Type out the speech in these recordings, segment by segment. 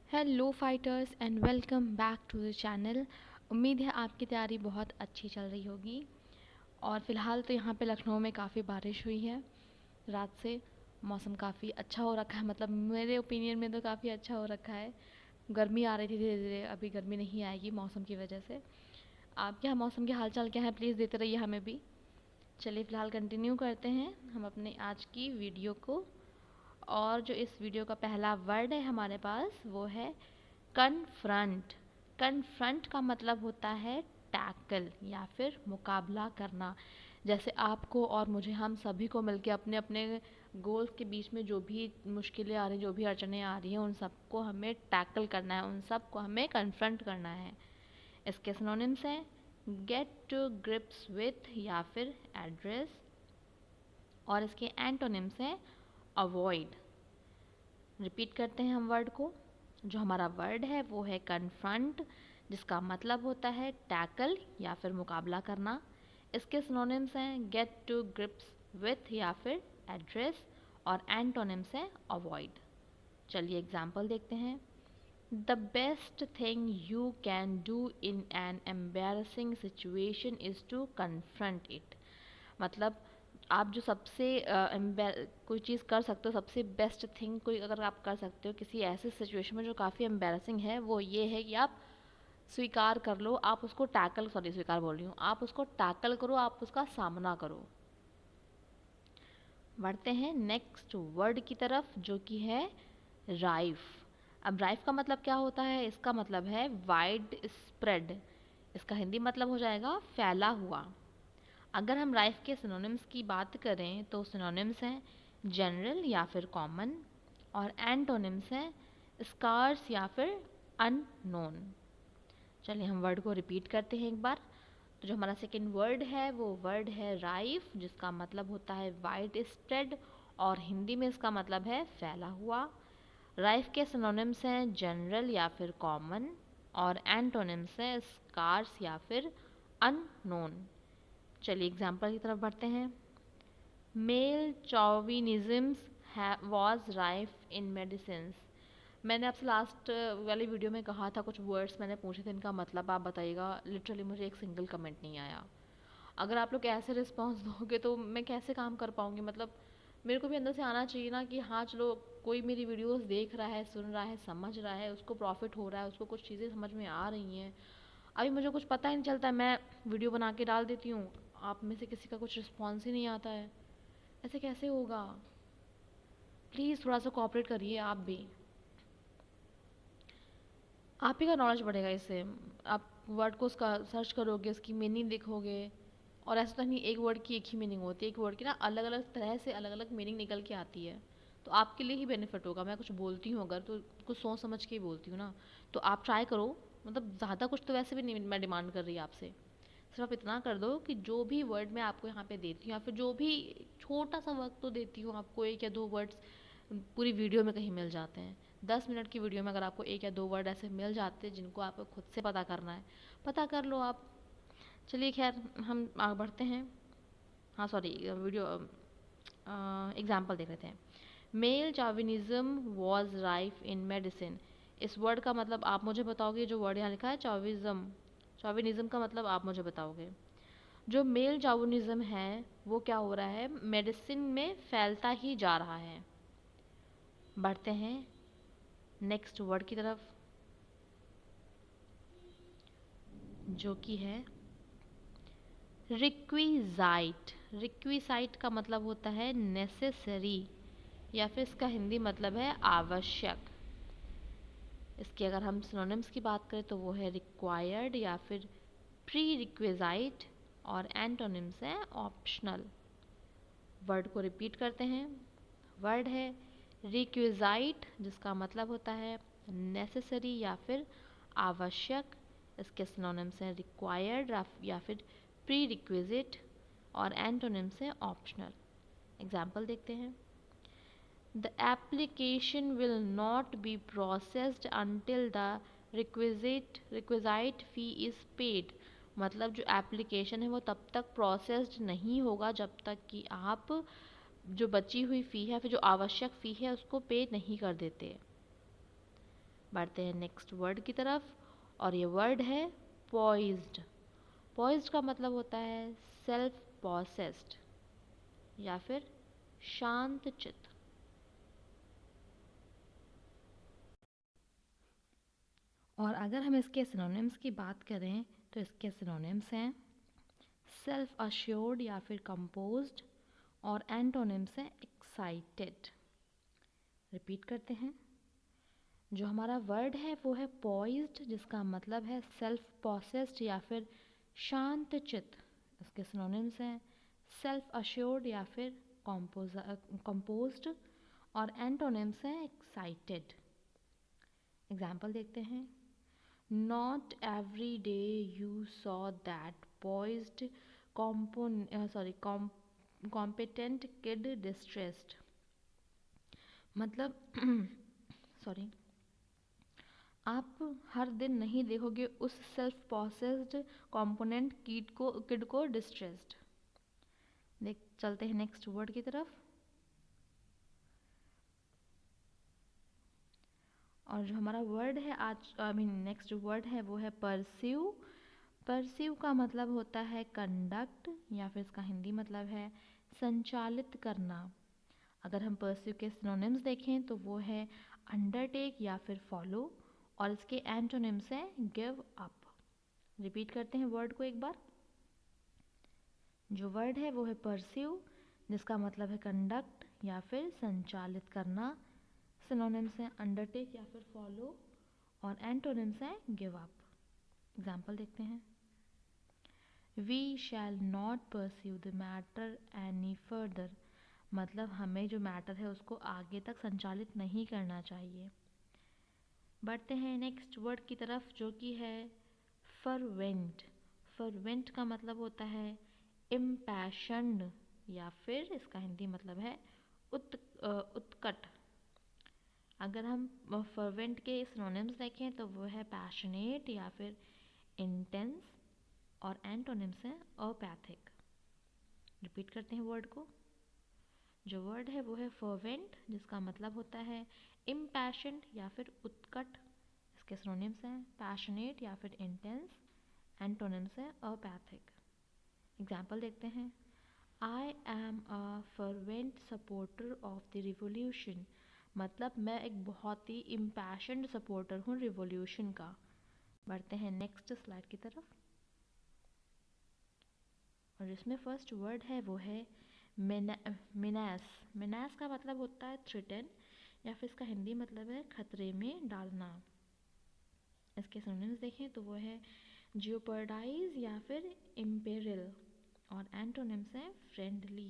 Hello fighters and welcome back to the channel. उम्मीद है आपकी तैयारी बहुत अच्छी चल रही होगी। और फ़िलहाल तो यहाँ पे लखनऊ में काफ़ी बारिश हुई है रात से। मौसम काफ़ी अच्छा हो रखा है, मतलब मेरे ओपिनियन में तो काफ़ी अच्छा हो रखा है। गर्मी आ रही थी धीरे धीरे, अभी गर्मी नहीं आएगी मौसम की वजह से। आपके यहाँ मौसम के हाल चाल क्या है, प्लीज़ देते रहिए हमें भी। चलिए फ़िलहाल कंटिन्यू करते हैं हम अपने आज की वीडियो को। और जो इस वीडियो का पहला वर्ड है हमारे पास वो है कन्फ्रंट। कन्फ्रंट का मतलब होता है टैकल या फिर मुकाबला करना। जैसे आपको और मुझे, हम सभी को मिलके अपने अपने गोल्स के बीच में जो भी मुश्किलें आ रही हैं, जो भी अड़चनें आ रही हैं, उन सबको हमें टैकल करना है, उन सबको हमें कन्फ्रंट करना है। इसके सिनोनिम्स हैं गेट टू ग्रिप्स विथ या फिर एड्रेस। और इसके एंटोनिम्स हैं अवॉइड। रिपीट करते हैं हम वर्ड को। जो हमारा वर्ड है वो है कन्फ्रंट, जिसका मतलब होता है टैकल या फिर मुकाबला करना। इसके सिनोनिम्स हैं गेट टू ग्रिप्स विथ या फिर एड्रेस, और एंटोनिम्स हैं अवॉइड। चलिए एग्जाम्पल देखते हैं। The best thing you can do in an embarrassing situation is to confront it. मतलब आप जो सबसे कोई चीज़ कर सकते हो, सबसे बेस्ट थिंग कोई अगर आप कर सकते हो किसी ऐसे सिचुएशन में जो काफ़ी एम्बेरसिंग है, वो ये है कि आप स्वीकार कर लो, आप उसको टैकल, सॉरी स्वीकार बोल रही हूँ, आप उसको टैकल करो, आप उसका सामना करो। बढ़ते हैं नेक्स्ट वर्ड की तरफ जो कि है राइफ। अब राइफ का मतलब क्या होता है? इसका मतलब है वाइड स्प्रेड। इसका हिंदी मतलब हो जाएगा फैला हुआ। अगर हम राइफ के सिनोनिम्स की बात करें तो सिनोनिम्स हैं जनरल या फिर कॉमन, और एंटोनिम्स हैं स्कार्स या फिर अननोन। चलिए हम वर्ड को रिपीट करते हैं एक बार। तो जो हमारा सेकेंड वर्ड है वो वर्ड है राइफ, जिसका मतलब होता है वाइड स्प्रेड, और हिंदी में इसका मतलब है फैला हुआ। राइफ के सिनोनिम्स हैं जनरल या फिर कॉमन, और एंटोनिम्स हैं स्कार्स या फिर अननोन। चलिए एग्जाम्पल की तरफ बढ़ते हैं। Male chauvinism was rife in medicines. मैंने आपसे लास्ट वाली वीडियो में कहा था, कुछ वर्ड्स मैंने पूछे थे, इनका मतलब आप बताइएगा। लिटरली मुझे एक सिंगल कमेंट नहीं आया। अगर आप लोग ऐसे रिस्पॉन्स दोगे तो मैं कैसे काम कर पाऊँगी? मतलब मेरे को भी अंदर से आना चाहिए ना कि हाँ चलो, कोई मेरी वीडियोस देख रहा है, सुन रहा है, समझ रहा है, उसको प्रॉफिट हो रहा है, उसको कुछ चीज़ें समझ में आ रही हैं। अभी मुझे कुछ पता ही नहीं चलता है, मैं वीडियो बना के डाल देती हूँ, आप में से किसी का कुछ रिस्पॉन्स ही नहीं आता है। ऐसे कैसे होगा? प्लीज़ थोड़ा सा कोऑपरेट करिए आप भी। आप ही का नॉलेज बढ़ेगा इससे। आप वर्ड को उसका सर्च करोगे, उसकी मीनिंग देखोगे। और ऐसा तो नहीं एक वर्ड की एक ही मीनिंग होती है, एक वर्ड की ना अलग अलग तरह से अलग अलग मीनिंग निकल के आती है। तो आपके लिए ही बेनिफिट होगा। मैं कुछ बोलती हूँ अगर, तो कुछ सोच समझ के ही बोलती हूँ ना। तो आप ट्राई करो। मतलब ज़्यादा कुछ तो वैसे भी नहीं मैं डिमांड कर रही आपसे। सिर्फ आप इतना कर दो कि जो भी वर्ड मैं आपको यहाँ पे देती हूँ, या फिर जो भी छोटा सा वक्त तो देती हूँ आपको, एक या दो वर्ड्स पूरी वीडियो में कहीं मिल जाते हैं। 10 मिनट की वीडियो में अगर आपको एक या दो वर्ड ऐसे मिल जाते हैं जिनको आपको खुद से पता करना है, पता कर लो आप। चलिए खैर हम आगे बढ़ते हैं। हाँ सॉरी, वीडियो एग्जाम्पल देख लेते हैं। Male chauvinism was rife in medicine. इस वर्ड का मतलब आप मुझे बताओगे। जो वर्ड यहाँ लिखा है चॉविज्म, चॉविनिज्म का मतलब आप मुझे बताओगे। जो मेल चॉविनिज्म है वो क्या हो रहा है, मेडिसिन में फैलता ही जा रहा है। बढ़ते हैं नेक्स्ट वर्ड की तरफ जो कि है रिक्विजाइट। रिक्विजाइट का मतलब होता है नेसेसरी, या फिर इसका हिंदी मतलब है आवश्यक। इसकी अगर हम सिनोनिम्स की बात करें तो वो है रिक्वायर्ड या फिर प्री रिक्विजाइट, और एंटोनिम्स है ऑप्शनल। वर्ड को रिपीट करते हैं। वर्ड है रिक्विजाइट, जिसका मतलब होता है नेसेसरी या फिर आवश्यक। इसके सिनोनिम्स हैं रिक्वायर्ड या फिर प्री रिक्विजिट, और एंटोनिम्स हैं ऑप्शनल। एग्जाम्पल देखते हैं। The application will not be processed until the requisite fee is paid। मतलब जो एप्लीकेशन है वो तब तक प्रोसेस्ड नहीं होगा जब तक कि आप जो बची हुई फ़ी है, फिर जो आवश्यक फ़ी है, उसको पे नहीं कर देते। बढ़ते हैं नेक्स्ट वर्ड की तरफ, और ये वर्ड है पॉइज्ड। पॉइज्ड का मतलब होता है सेल्फ पॉसेस्ड या फिर शांत चित्त। और अगर हम इसके सिनोनिम्स की बात करें तो इसके सिनोनिम्स हैं सेल्फ अश्योर्ड या फिर कंपोज्ड, और एंटोनिम्स हैं एक्साइटेड। रिपीट करते हैं, जो हमारा वर्ड है वो है पॉइज्ड, जिसका मतलब है सेल्फ पॉसेस्ड या फिर शांत चित्त। इसके सिनोनिम्स हैं सेल्फ अश्योर्ड या फिर कंपोज्ड, और एंटोनिम्स हैं एक्साइटेड। एग्जाम्पल देखते हैं, not every day you saw that poised competent kid distressed. मतलब सॉरी, आप हर दिन नहीं देखोगे उस सेल्फ प्रोसेस्ड कंपोनेंट किड को डिस्ट्रेस्ड। देख चलते हैं नेक्स्ट वर्ड की तरफ, और जो हमारा वर्ड है आज नेक्स्ट वर्ड है वो है परस्यू। परस्यू का मतलब होता है कंडक्ट, या फिर इसका हिंदी मतलब है संचालित करना। अगर हम परस्यू के सिनोनिम्स देखें तो वो है अंडरटेक या फिर फॉलो, और इसके एंटोनिम्स हैं गिव अप। रिपीट करते हैं वर्ड को एक बार, जो वर्ड है वो है परस्यू, जिसका मतलब है कंडक्ट या फिर संचालित करना। सिनोनिम्स हैं अंडरटेक या फिर फॉलो, और एंटोनिम्स हैं गिव अप। एग्जाम्पल देखते हैं, we shall not pursue the matter any further. मतलब हमें जो मैटर है उसको आगे तक संचालित नहीं करना चाहिए। बढ़ते हैं नेक्स्ट वर्ड की तरफ, जो कि है फरवेंट। फरवेंट का मतलब होता है इम्पैशन्ड, या फिर इसका हिंदी मतलब है उत्कट। अगर हम फर्वेंट के सिनोनिम्स देखें तो वो है पैशनेट या फिर इंटेंस, और एंटोनिम्स हैं अपैथिक। रिपीट करते हैं वर्ड को, जो वर्ड है वो है फर्वेंट, जिसका मतलब होता है इम्पैशन्ड या फिर उत्कट। इसके सिनोनिम्स हैं पैशनेट या फिर इंटेंस, एंटोनिम्स हैं अपैथिक। एग्जाम्पल देखते हैं, I am a fervent supporter of the revolution. मतलब मैं एक बहुत ही इम्पैशन्ड सपोर्टर हूँ रिवोल्यूशन का। बढ़ते हैं नेक्स्ट स्लाइड की तरफ, और इसमें फर्स्ट वर्ड है वो है मिनास। मिनास का मतलब होता है थ्रेटन, या फिर इसका हिंदी मतलब है खतरे में डालना। इसके सिनोनिम्स देखें तो वो है जियोपर्डाइज या फिर इम्पेरिल, और एंटोनिम्स हैं फ्रेंडली।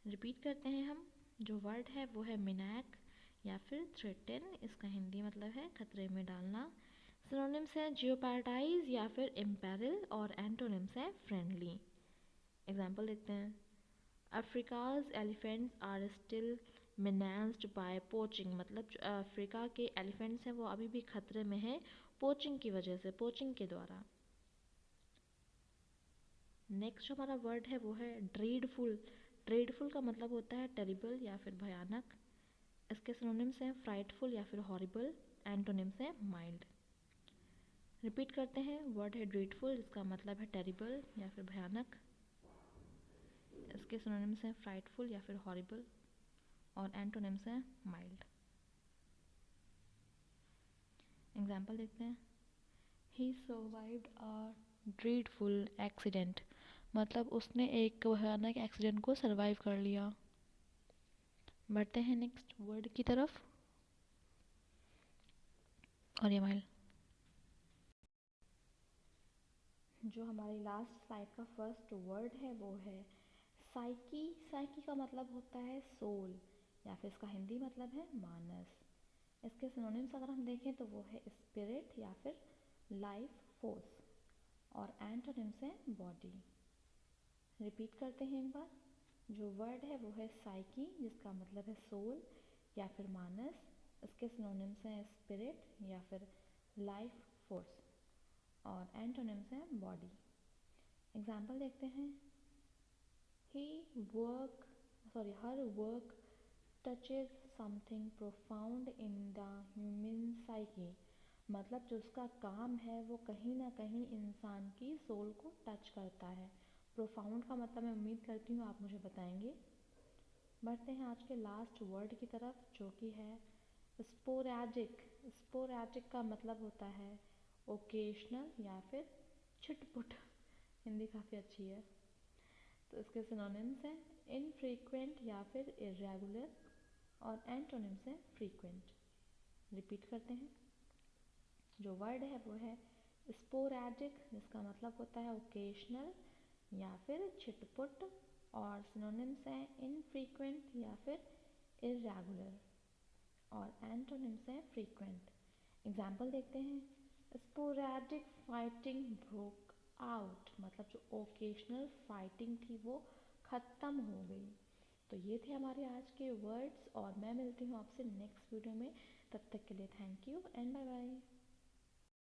रिपीट करते हैं हम, जो वर्ड है वो है मिनैक या फिर थ्रेटन, इसका हिंदी मतलब है खतरे में डालना। सिनोनिम्स हैं जियोपर्डाइज या फिर इम्पेरिल, और एंटोनिम्स हैं फ्रेंडली। एग्जाम्पल देखते हैं, Africa's elephants are still menaced by poaching. मतलब जो अफ्रीका के एलिफेंट्स हैं वो अभी भी खतरे में हैं पोचिंग की वजह से, पोचिंग के द्वारा। नेक्स्ट हमारा वर्ड है वो है ड्रीडफुल। ड्रीडफुल का मतलब होता है टेरिबल या फिर भयानक। इसके सिनोनिम्स हैं फ्राइटफुल या फिर हॉरिबल, एंटोनिम्स हैं माइल्ड। रिपीट करते हैं, वर्ड है ड्रीडफुल, जिसका मतलब है टेरिबल या फिर भयानक। इसके सिनोनिम्स हैं फ्राइटफुल या फिर हॉरिबल, और एंटोनिम्स हैं माइल्ड। एग्जाम्पल देखते हैं, ही सर्वाइव्ड अ ड्रीडफुल एक्सीडेंट। मतलब उसने एक भयानक एक्सीडेंट को सर्वाइव कर लिया। बढ़ते हैं नेक्स्ट वर्ड की तरफ, और ये माइल, जो हमारी लास्ट स्लाइड का फर्स्ट वर्ड है वो है साइकी। साइकी का मतलब होता है सोल, या फिर इसका हिंदी मतलब है मानस। इसके सिनोनिम्स अगर हम देखें तो वो है स्पिरिट या फिर लाइफ फोर्स, और एंटोनिम्स है बॉडी। रिपीट करते हैं एक बार, जो वर्ड है वो है साइकी, जिसका मतलब है सोल या फिर मानस। इसके सिनोनिम्स हैं स्पिरिट या फिर लाइफ फोर्स, और एंटोनिम्स हैं बॉडी। एग्जाम्पल देखते हैं, he work her work touches something profound in the human की, मतलब जो उसका काम है वो कहीं ना कहीं इंसान की सोल को टच करता है। प्रोफाउंड का मतलब मैं उम्मीद करती हूँ आप मुझे बताएंगे। बढ़ते हैं आज के लास्ट वर्ड की तरफ, जो कि है स्पोरैडिक। स्पोरैडिक का मतलब होता है ओकेशनल या फिर छिटपुट। हिंदी काफ़ी अच्छी है। तो इसके सिनोनिम्स हैं इनफ्रीक्वेंट या फिर इरेगुलर, और एंटोनिम्स हैं फ्रीक्वेंट। रिपीट करते हैं। जो वर्ड है वो है स्पोरैडिक, जिसका मतलब होता है ओकेशनल या फिर छिटपुट, और सिनोनिम्स हैं इनफ्रीक्वेंट या फिर इरेगुलर, और एंटोनिम्स हैं फ्रीक्वेंट। एग्जाम्पल देखते हैं। स्पोरैडिक फाइटिंग ब्रोक आउट, मतलब जो ओकेशनल फाइटिंग थी वो ख़त्म हो गई। तो ये थे हमारे आज के वर्ड्स, और मैं मिलती हूँ आपसे नेक्स्ट वीडियो में। तब तक के लिए thank you and bye bye.